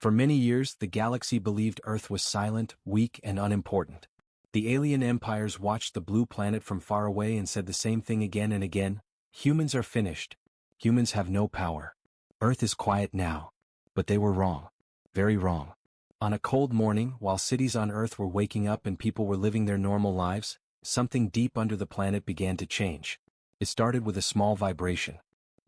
For many years, the galaxy believed Earth was silent, weak, and unimportant. The alien empires watched the blue planet from far away and said the same thing again and again: humans are finished. Humans have no power. Earth is quiet now. But they were wrong. Very wrong. On a cold morning, while cities on Earth were waking up and people were living their normal lives, something deep under the planet began to change. It started with a small vibration.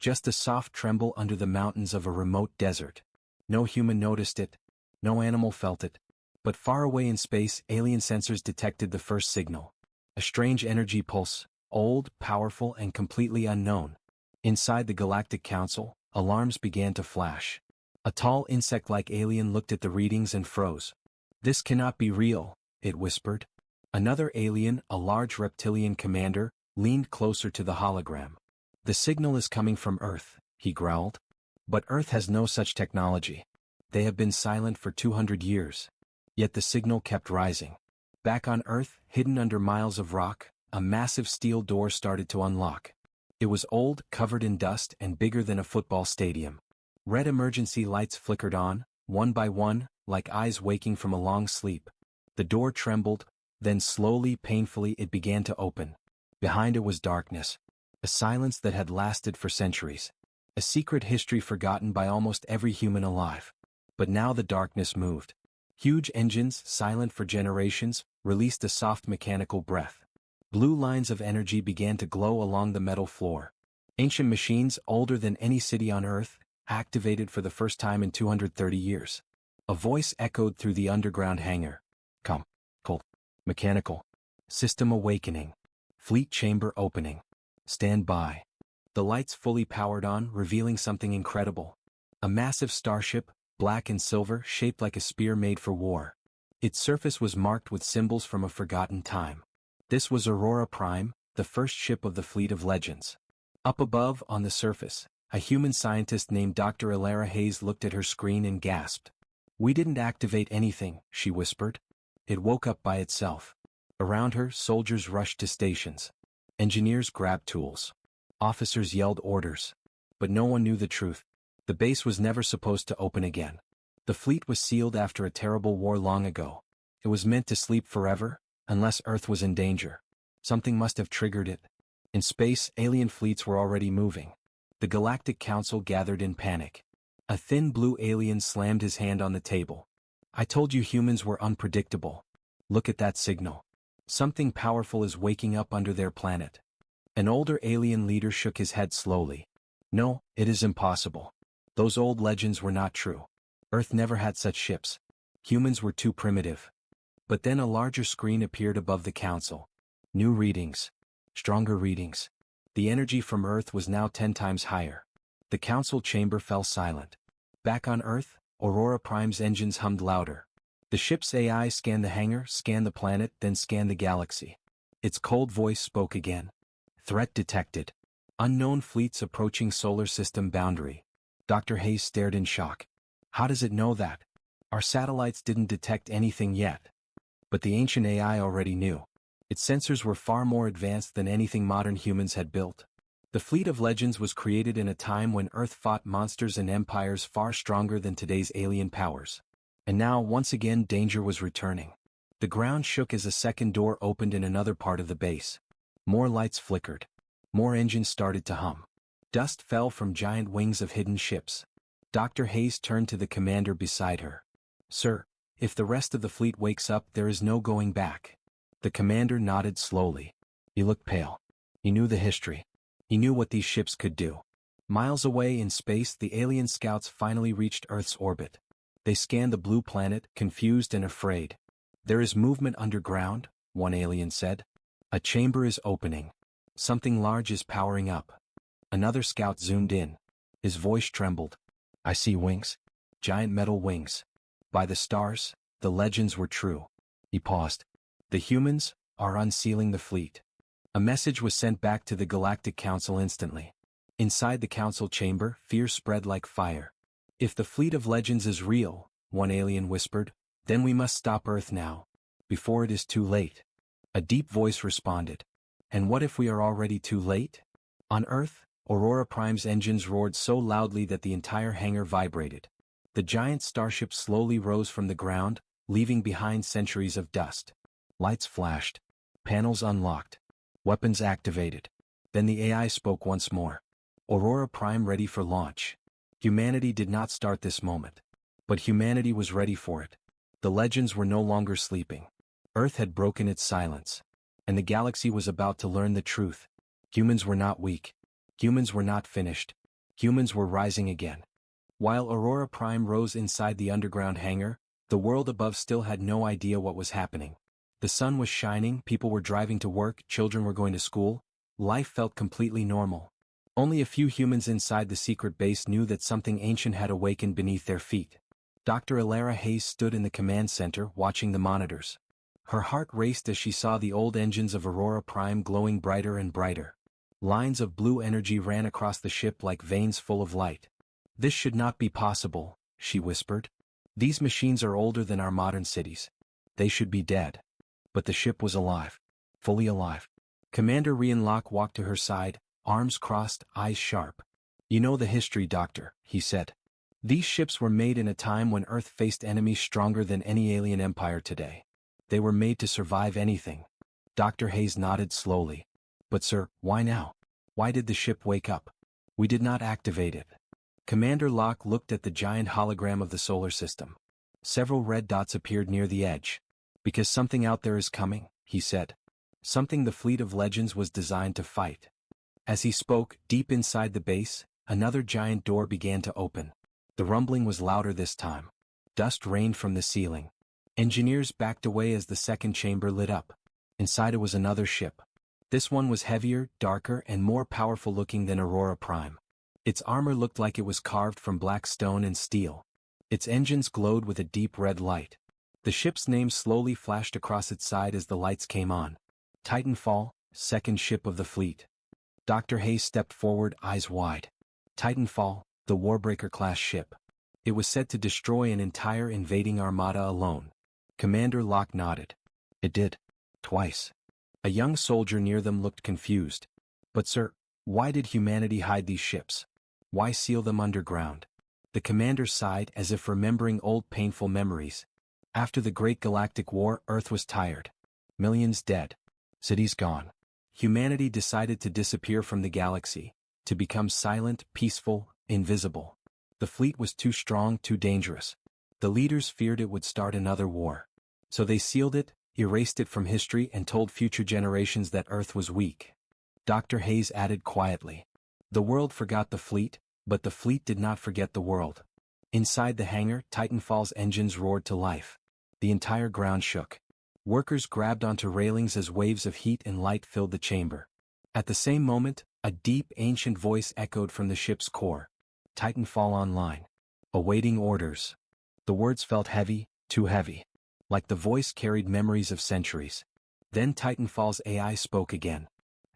Just a soft tremble under the mountains of a remote desert. No human noticed it. No animal felt it. But far away in space, alien sensors detected the first signal. A strange energy pulse, old, powerful, and completely unknown. Inside the Galactic Council, alarms began to flash. A tall insect-like alien looked at the readings and froze. "This cannot be real," it whispered. Another alien, a large reptilian commander, leaned closer to the hologram. "The signal is coming from Earth," he growled. "But Earth has no such technology. They have been silent for 200 years. Yet the signal kept rising. Back on Earth, hidden under miles of rock, a massive steel door started to unlock. It was old, covered in dust, and bigger than a football stadium. Red emergency lights flickered on, one by one, like eyes waking from a long sleep. The door trembled, then slowly, painfully it began to open. Behind it was darkness. A silence that had lasted for centuries. A secret history forgotten by almost every human alive. But now the darkness moved. Huge engines, silent for generations, released a soft mechanical breath. Blue lines of energy began to glow along the metal floor. Ancient machines, older than any city on Earth, activated for the first time in 230 years. A voice echoed through the underground hangar. "Come. Cold. Mechanical. System awakening. Fleet chamber opening. Stand by." The lights fully powered on, revealing something incredible. A massive starship, black and silver, shaped like a spear made for war. Its surface was marked with symbols from a forgotten time. This was Aurora Prime, the first ship of the Fleet of Legends. Up above, on the surface, a human scientist named Dr. Elara Hayes looked at her screen and gasped. "We didn't activate anything," she whispered. "It woke up by itself." Around her, soldiers rushed to stations. Engineers grabbed tools. Officers yelled orders. But no one knew the truth. The base was never supposed to open again. The fleet was sealed after a terrible war long ago. It was meant to sleep forever, unless Earth was in danger. Something must have triggered it. In space, alien fleets were already moving. The Galactic Council gathered in panic. A thin blue alien slammed his hand on the table. "I told you humans were unpredictable. Look at that signal. Something powerful is waking up under their planet." An older alien leader shook his head slowly. "No, it is impossible. Those old legends were not true. Earth never had such ships. Humans were too primitive." But then a larger screen appeared above the council. New readings. Stronger readings. The energy from Earth was now 10 times higher. The council chamber fell silent. Back on Earth, Aurora Prime's engines hummed louder. The ship's AI scanned the hangar, scanned the planet, then scanned the galaxy. Its cold voice spoke again. "Threat detected. Unknown fleets approaching solar system boundary." Dr. Hayes stared in shock. "How does it know that? Our satellites didn't detect anything yet." But the ancient AI already knew. Its sensors were far more advanced than anything modern humans had built. The Fleet of Legends was created in a time when Earth fought monsters and empires far stronger than today's alien powers. And now, once again, danger was returning. The ground shook as a second door opened in another part of the base. More lights flickered. More engines started to hum. Dust fell from giant wings of hidden ships. Dr. Hayes turned to the commander beside her. "Sir, if the rest of the fleet wakes up, there is no going back." The commander nodded slowly. He looked pale. He knew the history. He knew what these ships could do. Miles away in space, the alien scouts finally reached Earth's orbit. They scanned the blue planet, confused and afraid. "There is movement underground," one alien said. "A chamber is opening. Something large is powering up." Another scout zoomed in. His voice trembled. "I see wings. Giant metal wings. By the stars, the legends were true." He paused. "The humans are unsealing the fleet." A message was sent back to the Galactic Council instantly. Inside the council chamber, fear spread like fire. "If the Fleet of Legends is real," one alien whispered, "then we must stop Earth now, before it is too late." A deep voice responded. "And what if we are already too late?" On Earth, Aurora Prime's engines roared so loudly that the entire hangar vibrated. The giant starship slowly rose from the ground, leaving behind centuries of dust. Lights flashed. Panels unlocked. Weapons activated. Then the AI spoke once more. Aurora Prime ready for launch. Humanity did not start this moment. But humanity was ready for it. The legends were no longer sleeping. Earth had broken its silence. And the galaxy was about to learn the truth. Humans were not weak. Humans were not finished. Humans were rising again. While Aurora Prime rose inside the underground hangar, the world above still had no idea what was happening. The sun was shining, people were driving to work, children were going to school. Life felt completely normal. Only a few humans inside the secret base knew that something ancient had awakened beneath their feet. Dr. Elara Hayes stood in the command center, watching the monitors. Her heart raced as she saw the old engines of Aurora Prime glowing brighter and brighter. Lines of blue energy ran across the ship like veins full of light. "This should not be possible," she whispered. "These machines are older than our modern cities. They should be dead." But the ship was alive. Fully alive. Commander Rian Locke walked to her side, arms crossed, eyes sharp. "You know the history, Doctor," he said. "These ships were made in a time when Earth faced enemies stronger than any alien empire today. They were made to survive anything." Dr. Hayes nodded slowly. "But sir, why now? Why did the ship wake up? We did not activate it." Commander Locke looked at the giant hologram of the solar system. Several red dots appeared near the edge. "Because something out there is coming," he said. "Something the fleet of legends was designed to fight." As he spoke, deep inside the base, another giant door began to open. The rumbling was louder this time. Dust rained from the ceiling. Engineers backed away as the second chamber lit up. Inside it was another ship. This one was heavier, darker, and more powerful looking than Aurora Prime. Its armor looked like it was carved from black stone and steel. Its engines glowed with a deep red light. The ship's name slowly flashed across its side as the lights came on. Titanfall, second ship of the fleet. Dr. Hayes stepped forward, eyes wide. Titanfall, the Warbreaker-class ship. It was set to destroy an entire invading armada alone. Commander Locke nodded. "It did. Twice." A young soldier near them looked confused. "But sir, why did humanity hide these ships? Why seal them underground?" The commander sighed as if remembering old painful memories. After the Great Galactic War, Earth was tired. Millions dead. Cities gone. Humanity decided to disappear from the galaxy, to become silent, peaceful, invisible. The fleet was too strong, too dangerous. The leaders feared it would start another war. So they sealed it, erased it from history, and told future generations that Earth was weak. Dr. Hayes added quietly. "The world forgot the fleet, but the fleet did not forget the world." Inside the hangar, Titanfall's engines roared to life. The entire ground shook. Workers grabbed onto railings as waves of heat and light filled the chamber. At the same moment, a deep, ancient voice echoed from the ship's core. "Titanfall online. Awaiting orders." The words felt heavy, too heavy. Like the voice carried memories of centuries. Then Titanfall's AI spoke again.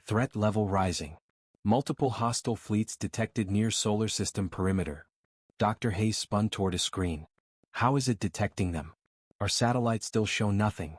"Threat level rising. Multiple hostile fleets detected near solar system perimeter." Dr. Hayes spun toward a screen. "How is it detecting them? Our satellites still show nothing."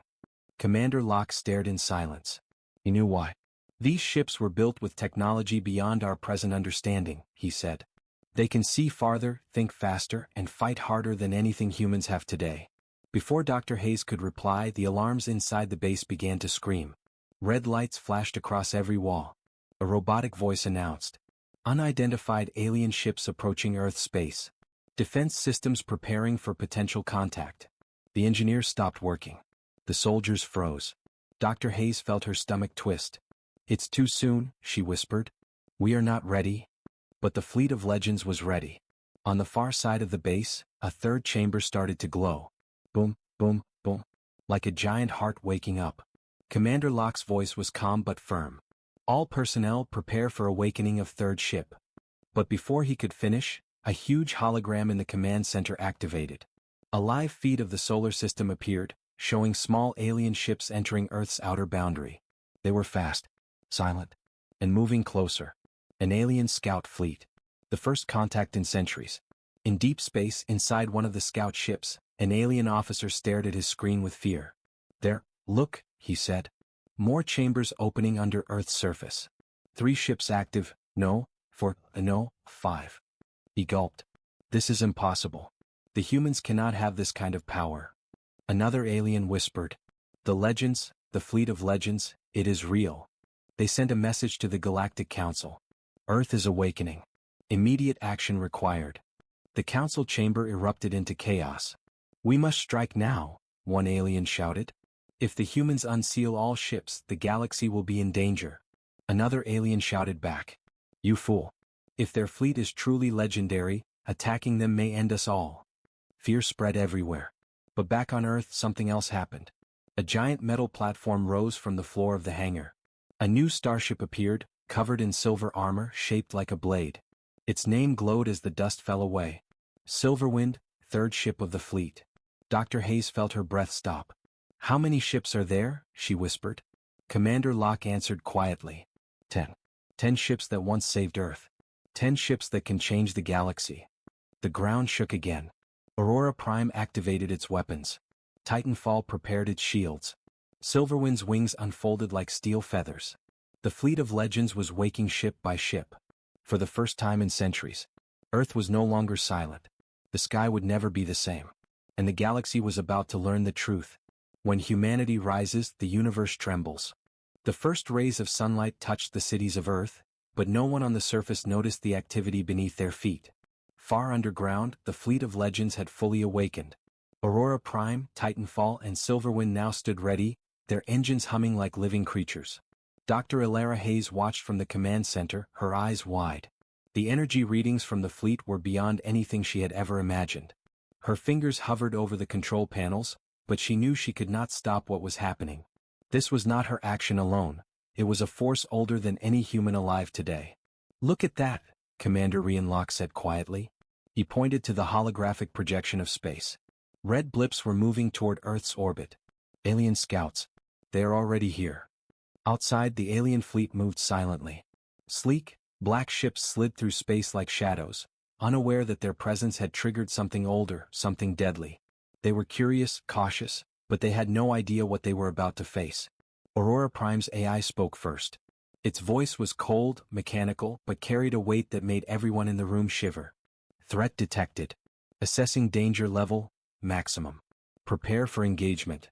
Commander Locke stared in silence. He knew why. "These ships were built with technology beyond our present understanding," he said. "They can see farther, think faster, and fight harder than anything humans have today." Before Dr. Hayes could reply, the alarms inside the base began to scream. Red lights flashed across every wall. A robotic voice announced, "Unidentified alien ships approaching Earth space. Defense systems preparing for potential contact." The engineers stopped working. The soldiers froze. Dr. Hayes felt her stomach twist. "It's too soon," she whispered. "We are not ready." But the fleet of legends was ready. On the far side of the base, a third chamber started to glow. Boom, boom, boom. Like a giant heart waking up. Commander Locke's voice was calm but firm. "All personnel prepare for awakening of third ship." But before he could finish, a huge hologram in the command center activated. A live feed of the solar system appeared, showing small alien ships entering Earth's outer boundary. They were fast, silent, and moving closer. An alien scout fleet. The first contact in centuries. In deep space, inside one of the scout ships, an alien officer stared at his screen with fear. "There, look," he said. "More chambers opening under Earth's surface. 3 ships active, no, 4, no, 5. He gulped. "This is impossible." The humans cannot have this kind of power. Another alien whispered. The legends, the fleet of legends, it is real. They sent a message to the Galactic Council. Earth is awakening. Immediate action required. The council chamber erupted into chaos. We must strike now, one alien shouted. If the humans unseal all ships, the galaxy will be in danger. Another alien shouted back. You fool. If their fleet is truly legendary, attacking them may end us all. Fear spread everywhere. But back on Earth something else happened. A giant metal platform rose from the floor of the hangar. A new starship appeared, covered in silver armor shaped like a blade. Its name glowed as the dust fell away. Silverwind, third ship of the fleet. Dr. Hayes felt her breath stop. How many ships are there? She whispered. Commander Locke answered quietly. 10. 10 ships that once saved Earth. 10 ships that can change the galaxy. The ground shook again. Aurora Prime activated its weapons. Titanfall prepared its shields. Silverwind's wings unfolded like steel feathers. The fleet of legends was waking ship by ship. For the first time in centuries, Earth was no longer silent. The sky would never be the same. And the galaxy was about to learn the truth. When humanity rises, the universe trembles. The first rays of sunlight touched the cities of Earth, but no one on the surface noticed the activity beneath their feet. Far underground, the fleet of legends had fully awakened. Aurora Prime, Titanfall, and Silverwind now stood ready, their engines humming like living creatures. Dr. Elara Hayes watched from the command center, her eyes wide. The energy readings from the fleet were beyond anything she had ever imagined. Her fingers hovered over the control panels, but she knew she could not stop what was happening. This was not her action alone, it was a force older than any human alive today. Look at that, Commander Rian Locke said quietly. He pointed to the holographic projection of space. Red blips were moving toward Earth's orbit. Alien scouts. They are already here. Outside, the alien fleet moved silently. Sleek, black ships slid through space like shadows, unaware that their presence had triggered something older, something deadly. They were curious, cautious, but they had no idea what they were about to face. Aurora Prime's AI spoke first. Its voice was cold, mechanical, but carried a weight that made everyone in the room shiver. Threat detected. Assessing danger level, maximum. Prepare for engagement.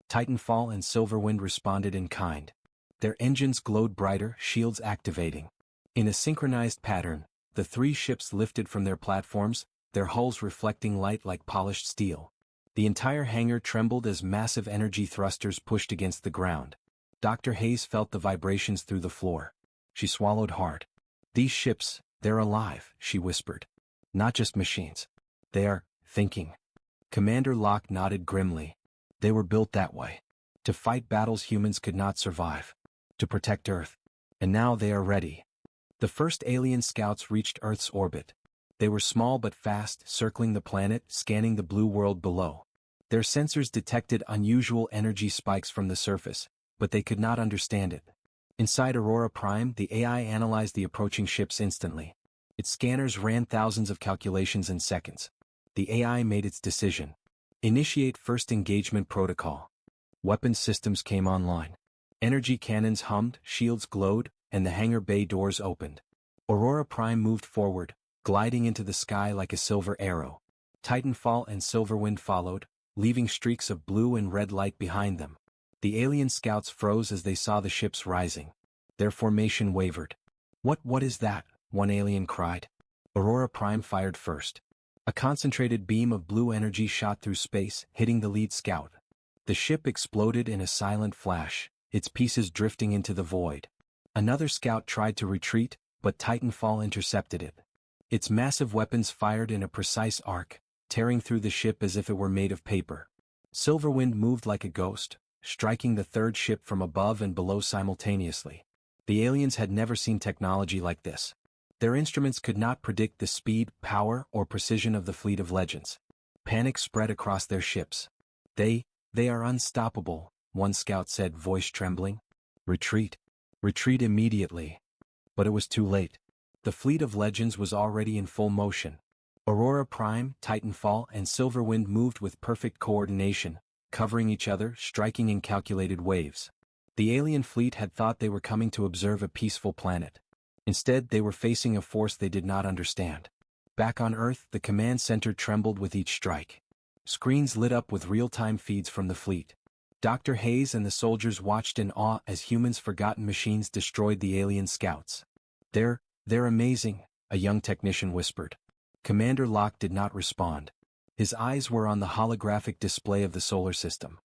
Titanfall and Silverwind responded in kind. Their engines glowed brighter, shields activating. In a synchronized pattern, the three ships lifted from their platforms, their hulls reflecting light like polished steel. The entire hangar trembled as massive energy thrusters pushed against the ground. Dr. Hayes felt the vibrations through the floor. She swallowed hard. These ships, they're alive, she whispered. Not just machines. They are thinking. Commander Locke nodded grimly. They were built that way. To fight battles humans could not survive. To protect Earth. And now they are ready. The first alien scouts reached Earth's orbit. They were small but fast, circling the planet, scanning the blue world below. Their sensors detected unusual energy spikes from the surface, but they could not understand it. Inside Aurora Prime, the AI analyzed the approaching ships instantly. Its scanners ran thousands of calculations in seconds. The AI made its decision. Initiate first engagement protocol. Weapons systems came online. Energy cannons hummed, shields glowed, and the hangar bay doors opened. Aurora Prime moved forward, gliding into the sky like a silver arrow. Titanfall and Silverwind followed, leaving streaks of blue and red light behind them. The alien scouts froze as they saw the ships rising. Their formation wavered. What is that?" one alien cried. Aurora Prime fired first. A concentrated beam of blue energy shot through space, hitting the lead scout. The ship exploded in a silent flash, its pieces drifting into the void. Another scout tried to retreat, but Titanfall intercepted it. Its massive weapons fired in a precise arc, tearing through the ship as if it were made of paper. Silverwind moved like a ghost, striking the third ship from above and below simultaneously. The aliens had never seen technology like this. Their instruments could not predict the speed, power, or precision of the fleet of legends. Panic spread across their ships. They are unstoppable," one scout said, voice trembling. Retreat. Retreat immediately." But it was too late. The fleet of legends was already in full motion. Aurora Prime, Titanfall, and Silverwind moved with perfect coordination, covering each other, striking in calculated waves. The alien fleet had thought they were coming to observe a peaceful planet. Instead, they were facing a force they did not understand. Back on Earth, the command center trembled with each strike. Screens lit up with real-time feeds from the fleet. Dr. Hayes and the soldiers watched in awe as humans' forgotten machines destroyed the alien scouts. They're amazing, a young technician whispered. Commander Locke did not respond. His eyes were on the holographic display of the solar system.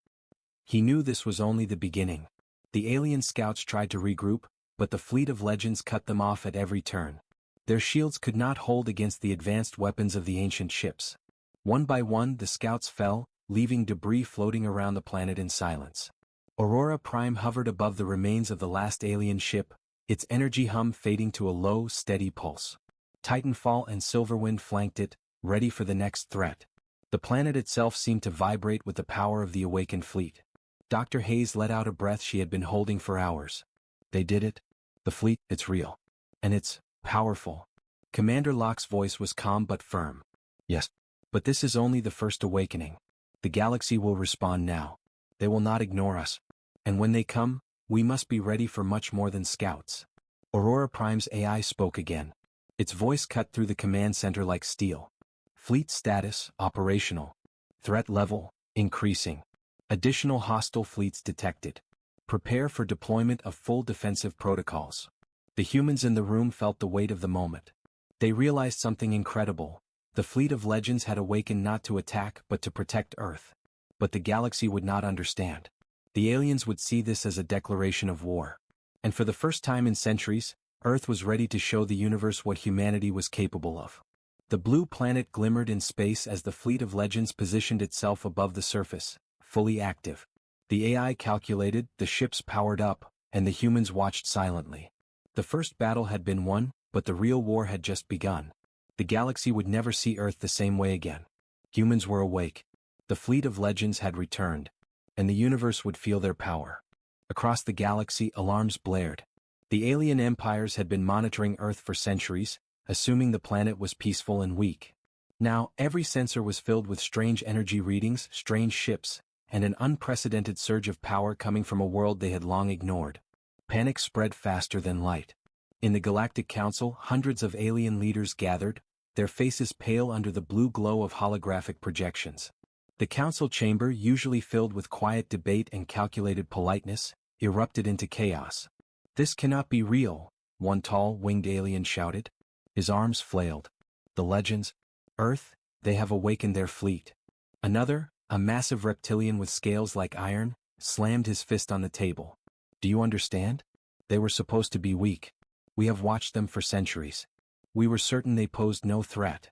He knew this was only the beginning. The alien scouts tried to regroup, but the fleet of legends cut them off at every turn. Their shields could not hold against the advanced weapons of the ancient ships. One by one, the scouts fell, leaving debris floating around the planet in silence. Aurora Prime hovered above the remains of the last alien ship, its energy hum fading to a low, steady pulse. Titanfall and Silverwind flanked it, ready for the next threat. The planet itself seemed to vibrate with the power of the awakened fleet. Dr. Hayes let out a breath she had been holding for hours. They did it. The fleet, it's real. And it's powerful. Commander Locke's voice was calm but firm. Yes. But this is only the first awakening. The galaxy will respond now. They will not ignore us. And when they come, we must be ready for much more than scouts. Aurora Prime's AI spoke again. Its voice cut through the command center like steel. Fleet status, operational. Threat level, increasing. Additional hostile fleets detected. Prepare for deployment of full defensive protocols. The humans in the room felt the weight of the moment. They realized something incredible. The fleet of legends had awakened not to attack but to protect Earth. But the galaxy would not understand. The aliens would see this as a declaration of war. And for the first time in centuries, Earth was ready to show the universe what humanity was capable of. The blue planet glimmered in space as the fleet of legends positioned itself above the surface, fully active. The AI calculated, the ships powered up, and the humans watched silently. The first battle had been won, but the real war had just begun. The galaxy would never see Earth the same way again. Humans were awake. The fleet of legends had returned, and the universe would feel their power. Across the galaxy, alarms blared. The alien empires had been monitoring Earth for centuries, assuming the planet was peaceful and weak. Now, every sensor was filled with strange energy readings, strange ships, and an unprecedented surge of power coming from a world they had long ignored. Panic spread faster than light. In the Galactic Council, hundreds of alien leaders gathered, their faces pale under the blue glow of holographic projections. The council chamber, usually filled with quiet debate and calculated politeness, erupted into chaos. "This cannot be real," one tall, winged alien shouted. His arms flailed. "The legends, Earth, they have awakened their fleet." Another, a massive reptilian with scales like iron, slammed his fist on the table. "Do you understand? They were supposed to be weak. We have watched them for centuries. We were certain they posed no threat."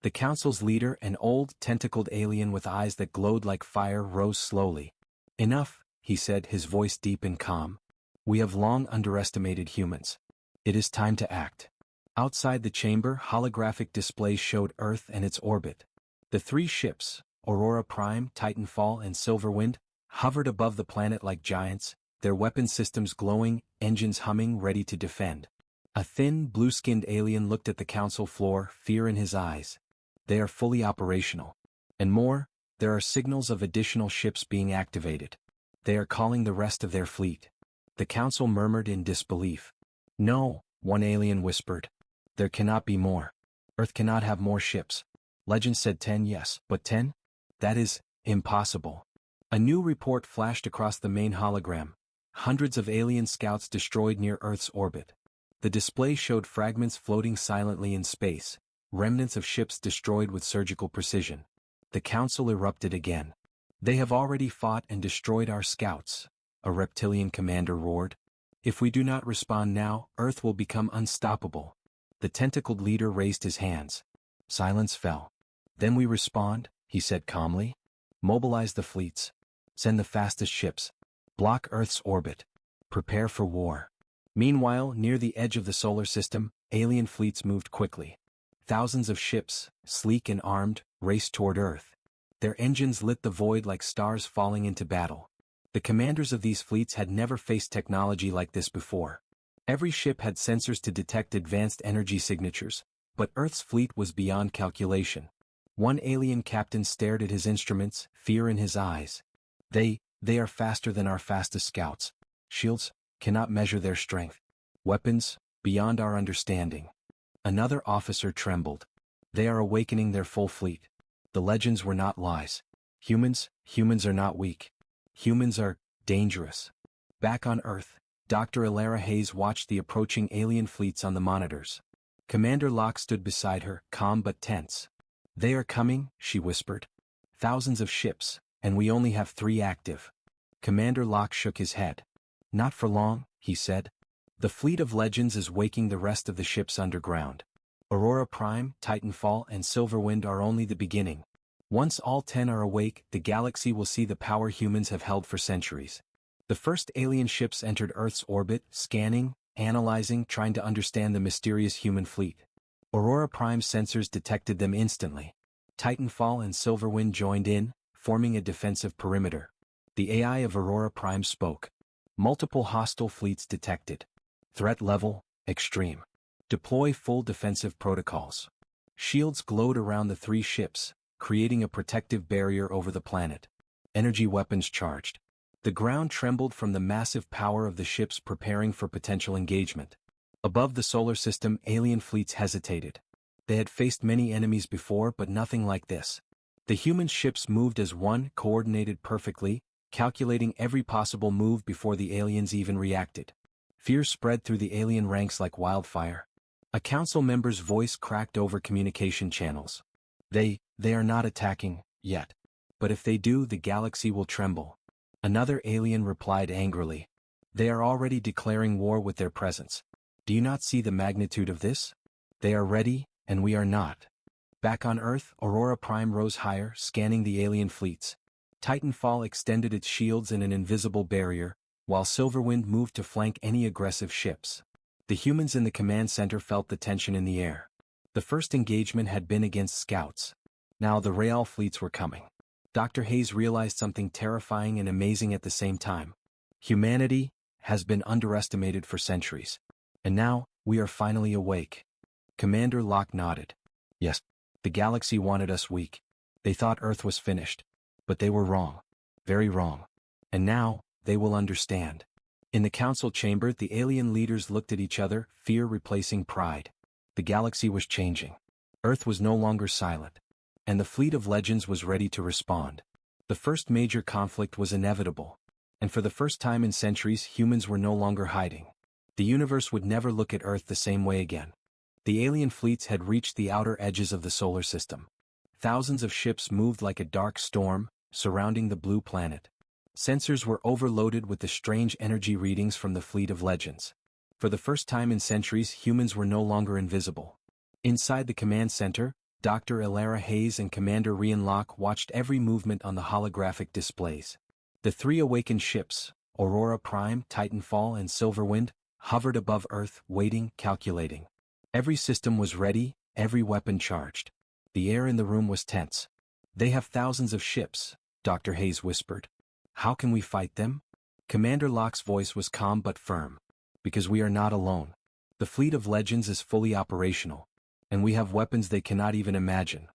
The council's leader, an old, tentacled alien with eyes that glowed like fire, rose slowly. "Enough," he said, his voice deep and calm. "We have long underestimated humans. It is time to act." Outside the chamber, holographic displays showed Earth and its orbit. The three ships, Aurora Prime, Titanfall, and Silverwind, hovered above the planet like giants, their weapon systems glowing, engines humming, ready to defend. A thin, blue-skinned alien looked at the council floor, fear in his eyes. They are fully operational. And more, there are signals of additional ships being activated. They are calling the rest of their fleet. The council murmured in disbelief. "No," one alien whispered. "There cannot be more. Earth cannot have more ships." Legend said 10, yes, but 10? That is impossible. A new report flashed across the main hologram. Hundreds of alien scouts destroyed near Earth's orbit. The display showed fragments floating silently in space, remnants of ships destroyed with surgical precision. The council erupted again. "They have already fought and destroyed our scouts," a reptilian commander roared. "If we do not respond now, Earth will become unstoppable." The tentacled leader raised his hands. Silence fell. "Then we respond," he said calmly. "Mobilize the fleets. Send the fastest ships. Block Earth's orbit. Prepare for war." Meanwhile, near the edge of the solar system, alien fleets moved quickly. Thousands of ships, sleek and armed, raced toward Earth. Their engines lit the void like stars falling into battle. The commanders of these fleets had never faced technology like this before. Every ship had sensors to detect advanced energy signatures, but Earth's fleet was beyond calculation. One alien captain stared at his instruments, fear in his eyes. They are faster than our fastest scouts. Shields cannot measure their strength. Weapons, beyond our understanding." Another officer trembled. They are awakening their full fleet. The legends were not lies. Humans are not weak. Humans are dangerous. Back on Earth, Dr. Elara Hayes watched the approaching alien fleets on the monitors. Commander Locke stood beside her, calm but tense. "They are coming," she whispered. "Thousands of ships, and we only have 3 active." Commander Locke shook his head. "Not for long," he said. "The fleet of legends is waking the rest of the ships underground. Aurora Prime, Titanfall, and Silverwind are only the beginning. Once all 10 are awake, the galaxy will see the power humans have held for centuries." The first alien ships entered Earth's orbit, scanning, analyzing, trying to understand the mysterious human fleet. Aurora Prime sensors detected them instantly. Titanfall and Silverwind joined in, forming a defensive perimeter. The AI of Aurora Prime spoke. "Multiple hostile fleets detected. Threat level, extreme. Deploy full defensive protocols." Shields glowed around the 3 ships, creating a protective barrier over the planet. Energy weapons charged. The ground trembled from the massive power of the ships preparing for potential engagement. Above the solar system, alien fleets hesitated. They had faced many enemies before, but nothing like this. The human ships moved as one, coordinated perfectly, calculating every possible move before the aliens even reacted. Fear spread through the alien ranks like wildfire. A council member's voice cracked over communication channels. They are not attacking, yet. But if they do, the galaxy will tremble." Another alien replied angrily. "They are already declaring war with their presence. Do you not see the magnitude of this? They are ready, and we are not." Back on Earth, Aurora Prime rose higher, scanning the alien fleets. Titanfall extended its shields in an invisible barrier, while Silverwind moved to flank any aggressive ships. The humans in the command center felt the tension in the air. The first engagement had been against scouts. Now the Real fleets were coming. Dr. Hayes realized something terrifying and amazing at the same time. Humanity has been underestimated for centuries. And now, we are finally awake. Commander Locke nodded. "Yes, the galaxy wanted us weak. They thought Earth was finished. But they were wrong. Very wrong. And now, they will understand." In the council chamber, the alien leaders looked at each other, fear replacing pride. The galaxy was changing. Earth was no longer silent. And the fleet of legends was ready to respond. The first major conflict was inevitable. And for the first time in centuries, humans were no longer hiding. The universe would never look at Earth the same way again. The alien fleets had reached the outer edges of the solar system. Thousands of ships moved like a dark storm, surrounding the blue planet. Sensors were overloaded with the strange energy readings from the fleet of legends. For the first time in centuries, humans were no longer invisible. Inside the command center, Dr. Elara Hayes and Commander Rian Locke watched every movement on the holographic displays. The 3 awakened ships, Aurora Prime, Titanfall, and Silverwind, hovered above Earth, waiting, calculating. Every system was ready, every weapon charged. The air in the room was tense. "They have thousands of ships," Dr. Hayes whispered. "How can we fight them?" Commander Locke's voice was calm but firm. "Because we are not alone. The fleet of legends is fully operational. And we have weapons they cannot even imagine."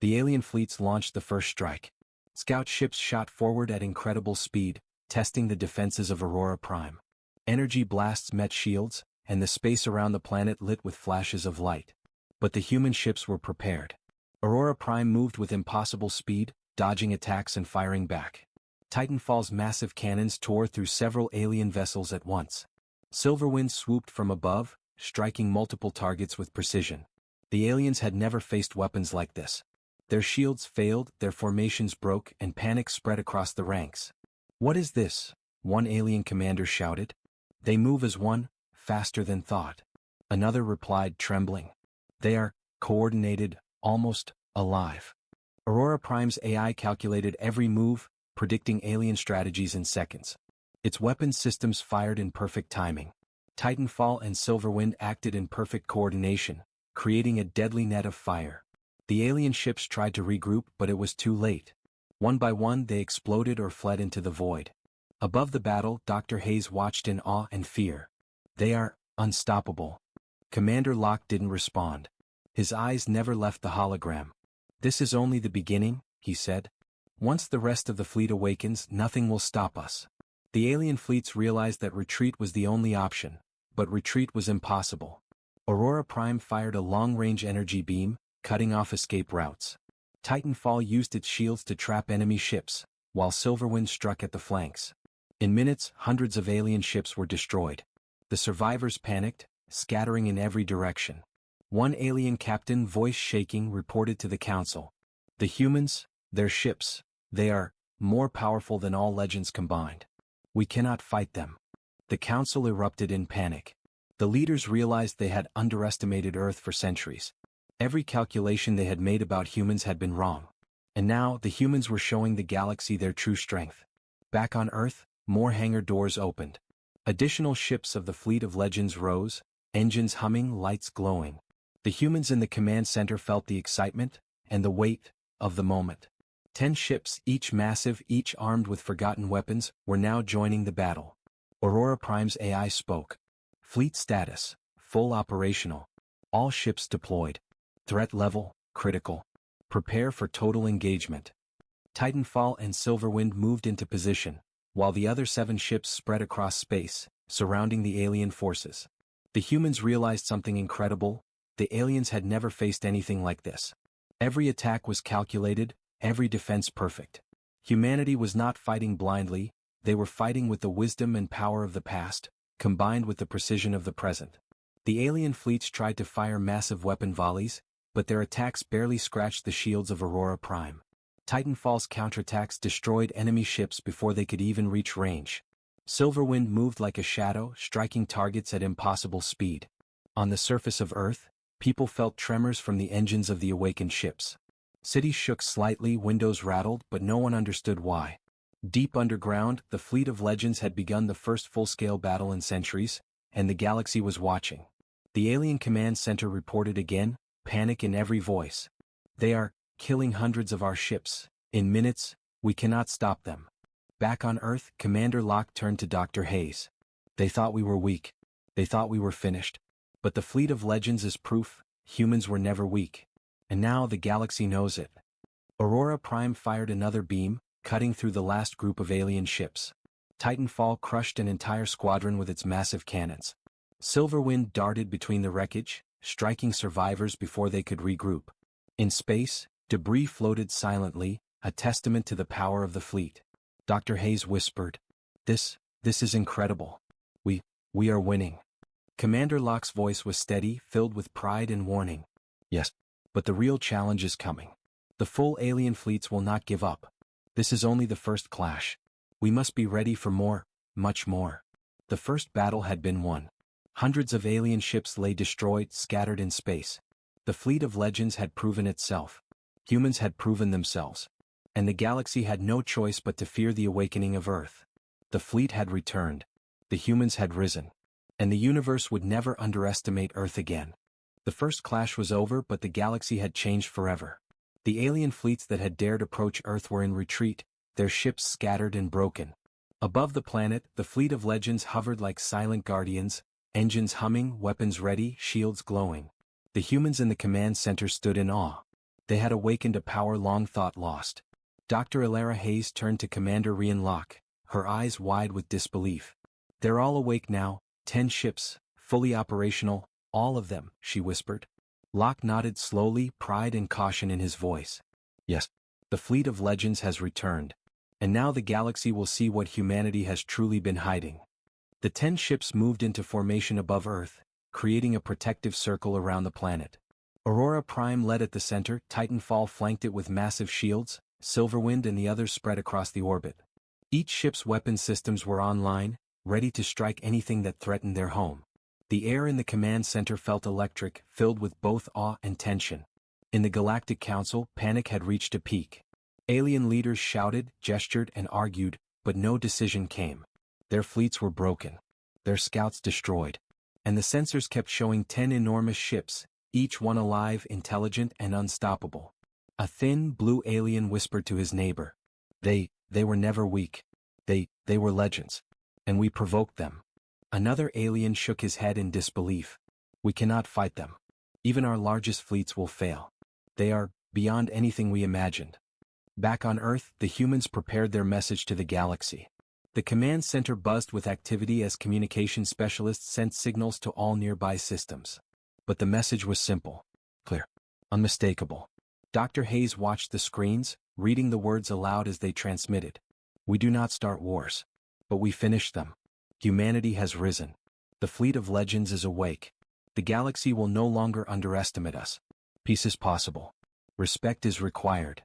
The alien fleets launched the first strike. Scout ships shot forward at incredible speed, testing the defenses of Aurora Prime. Energy blasts met shields, and the space around the planet lit with flashes of light. But the human ships were prepared. Aurora Prime moved with impossible speed, dodging attacks and firing back. Titanfall's massive cannons tore through several alien vessels at once. Silverwind swooped from above, striking multiple targets with precision. The aliens had never faced weapons like this. Their shields failed, their formations broke, and panic spread across the ranks. "What is this?" one alien commander shouted. "They move as one, faster than thought." Another replied, trembling. "They are coordinated, almost alive." Aurora Prime's AI calculated every move, predicting alien strategies in seconds. Its weapons systems fired in perfect timing. Titanfall and Silverwind acted in perfect coordination, creating a deadly net of fire. The alien ships tried to regroup, but it was too late. One by one they exploded or fled into the void. Above the battle, Dr. Hayes watched in awe and fear. "They are unstoppable." Commander Locke didn't respond. His eyes never left the hologram. "This is only the beginning," he said. "Once the rest of the fleet awakens, nothing will stop us." The alien fleets realized that retreat was the only option, but retreat was impossible. Aurora Prime fired a long-range energy beam, cutting off escape routes. Titanfall used its shields to trap enemy ships, while Silverwind struck at the flanks. In minutes, hundreds of alien ships were destroyed. The survivors panicked, scattering in every direction. One alien captain, voice shaking, reported to the council. "The humans, their ships, they are more powerful than all legends combined. We cannot fight them." The council erupted in panic. The leaders realized they had underestimated Earth for centuries. Every calculation they had made about humans had been wrong. And now the humans were showing the galaxy their true strength. Back on Earth, more hangar doors opened. Additional ships of the fleet of legends rose, engines humming, lights glowing. The humans in the command center felt the excitement and the weight of the moment. 10 ships, each massive, each armed with forgotten weapons, were now joining the battle. Aurora Prime's AI spoke. "Fleet status, full operational. All ships deployed. Threat level, critical. Prepare for total engagement." Titanfall and Silverwind moved into position, while the other 7 ships spread across space, surrounding the alien forces. The humans realized something incredible. The aliens had never faced anything like this. Every attack was calculated, every defense perfect. Humanity was not fighting blindly, they were fighting with the wisdom and power of the past, combined with the precision of the present. The alien fleets tried to fire massive weapon volleys, but their attacks barely scratched the shields of Aurora Prime. Titanfall's counterattacks destroyed enemy ships before they could even reach range. Silverwind moved like a shadow, striking targets at impossible speed. On the surface of Earth, people felt tremors from the engines of the awakened ships. Cities shook slightly, windows rattled, but no one understood why. Deep underground, the fleet of legends had begun the first full-scale battle in centuries, and the galaxy was watching. The alien command center reported again, panic in every voice. "They are killing hundreds of our ships. In minutes, we cannot stop them." Back on Earth, Commander Locke turned to Dr. Hayes. "They thought we were weak. They thought we were finished. But the fleet of legends is proof, humans were never weak. And now the galaxy knows it." Aurora Prime fired another beam, cutting through the last group of alien ships. Titanfall crushed an entire squadron with its massive cannons. Silverwind darted between the wreckage, striking survivors before they could regroup. In space, debris floated silently, a testament to the power of the fleet. Dr. Hayes whispered, This is incredible. We are winning." Commander Locke's voice was steady, filled with pride and warning. "Yes, but the real challenge is coming. The full alien fleets will not give up. This is only the first clash. We must be ready for more, much more." The first battle had been won. Hundreds of alien ships lay destroyed, scattered in space. The fleet of legends had proven itself. Humans had proven themselves. And the galaxy had no choice but to fear the awakening of Earth. The fleet had returned. The humans had risen. And the universe would never underestimate Earth again. The first clash was over, but the galaxy had changed forever. The alien fleets that had dared approach Earth were in retreat, their ships scattered and broken. Above the planet, the fleet of legends hovered like silent guardians, engines humming, weapons ready, shields glowing. The humans in the command center stood in awe. They had awakened a power long thought lost. Dr. Elara Hayes turned to Commander Rian Locke, her eyes wide with disbelief. "They're all awake now, 10 ships, fully operational, all of them," she whispered. Locke nodded slowly, pride and caution in his voice. "Yes, the fleet of legends has returned. And now the galaxy will see what humanity has truly been hiding." The 10 ships moved into formation above Earth, creating a protective circle around the planet. Aurora Prime led at the center, Titanfall flanked it with massive shields, Silverwind and the others spread across the orbit. Each ship's weapon systems were online, ready to strike anything that threatened their home. The air in the command center felt electric, filled with both awe and tension. In the Galactic Council, panic had reached a peak. Alien leaders shouted, gestured, and argued, but no decision came. Their fleets were broken. Their scouts destroyed. And the sensors kept showing 10 enormous ships, each one alive, intelligent, and unstoppable. A thin, blue alien whispered to his neighbor. They were never weak. They were legends. And we provoked them." Another alien shook his head in disbelief. "We cannot fight them. Even our largest fleets will fail. They are beyond anything we imagined." Back on Earth, the humans prepared their message to the galaxy. The command center buzzed with activity as communication specialists sent signals to all nearby systems. But the message was simple, clear. Unmistakable. Dr. Hayes watched the screens, reading the words aloud as they transmitted. We do not start wars. But we finish them. Humanity has risen. The fleet of legends is awake. The galaxy will no longer underestimate us. Peace is possible. Respect is required.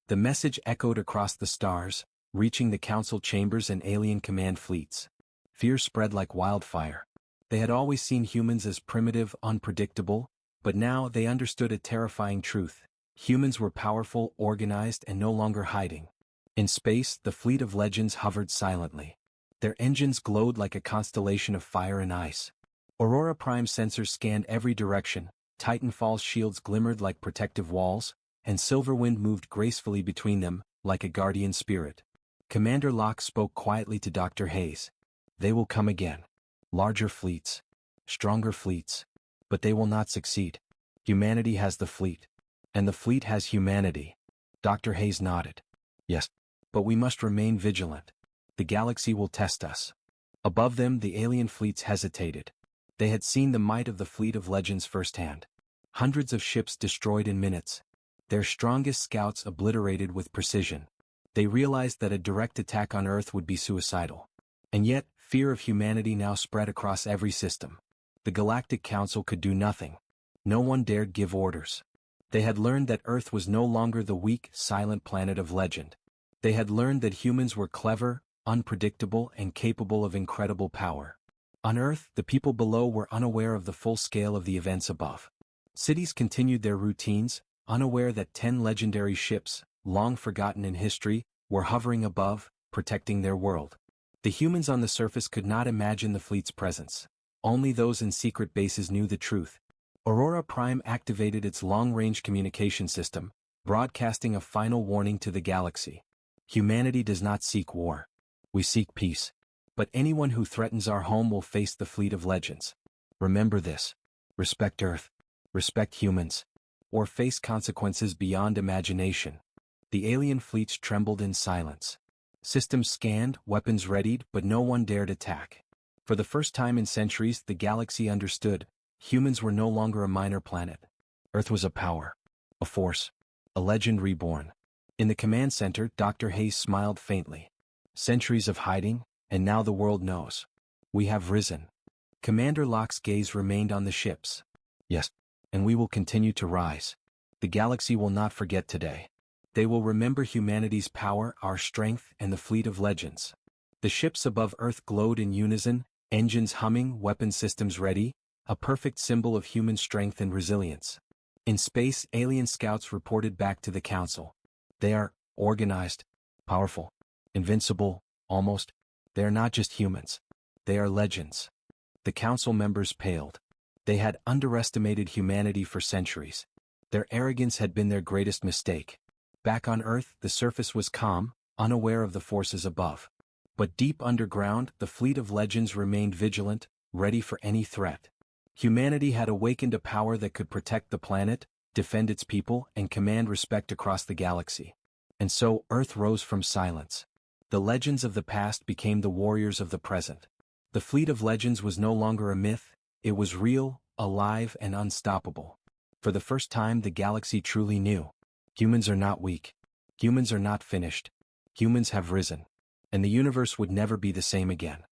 The message echoed across the stars, reaching the council chambers and alien command fleets. Fear spread like wildfire. They had always seen humans as primitive, unpredictable, but now they understood a terrifying truth. Humans were powerful, organized, and no longer hiding. In space, the fleet of legends hovered silently. Their engines glowed like a constellation of fire and ice. Aurora Prime sensors scanned every direction, Titanfall's shields glimmered like protective walls, and Silverwind moved gracefully between them, like a guardian spirit. Commander Locke spoke quietly to Dr. Hayes. They will come again. Larger fleets. Stronger fleets. But they will not succeed. Humanity has the fleet. And the fleet has humanity. Dr. Hayes nodded. Yes. But we must remain vigilant. The galaxy will test us. Above them, the alien fleets hesitated. They had seen the might of the fleet of legends firsthand. Hundreds of ships destroyed in minutes. Their strongest scouts obliterated with precision. They realized that a direct attack on Earth would be suicidal. And yet, fear of humanity now spread across every system. The Galactic Council could do nothing. No one dared give orders. They had learned that Earth was no longer the weak, silent planet of legend. They had learned that humans were clever, unpredictable, and capable of incredible power. On Earth, the people below were unaware of the full scale of the events above. Cities continued their routines, unaware that 10 legendary ships, long forgotten in history, were hovering above, protecting their world. The humans on the surface could not imagine the fleet's presence. Only those in secret bases knew the truth. Aurora Prime activated its long-range communication system, broadcasting a final warning to the galaxy. Humanity does not seek war. We seek peace. But anyone who threatens our home will face the fleet of legends. Remember this. Respect Earth. Respect humans. Or face consequences beyond imagination. The alien fleets trembled in silence. Systems scanned, weapons readied, but no one dared attack. For the first time in centuries, the galaxy understood. Humans were no longer a minor planet. Earth was a power. A force. A legend reborn. In the command center, Dr. Hayes smiled faintly. Centuries of hiding, and now the world knows. We have risen. Commander Locke's gaze remained on the ships. Yes, and we will continue to rise. The galaxy will not forget today. They will remember humanity's power, our strength, and the fleet of legends. The ships above Earth glowed in unison, engines humming, weapon systems ready, a perfect symbol of human strength and resilience. In space, alien scouts reported back to the Council. They are organized, powerful, invincible, almost. They are not just humans. They are legends. The Council members paled. They had underestimated humanity for centuries. Their arrogance had been their greatest mistake. Back on Earth, the surface was calm, unaware of the forces above. But deep underground, the fleet of legends remained vigilant, ready for any threat. Humanity had awakened a power that could protect the planet, defend its people, and command respect across the galaxy. And so, Earth rose from silence. The legends of the past became the warriors of the present. The fleet of legends was no longer a myth, it was real, alive, and unstoppable. For the first time, the galaxy truly knew. Humans are not weak. Humans are not finished. Humans have risen. And the universe would never be the same again.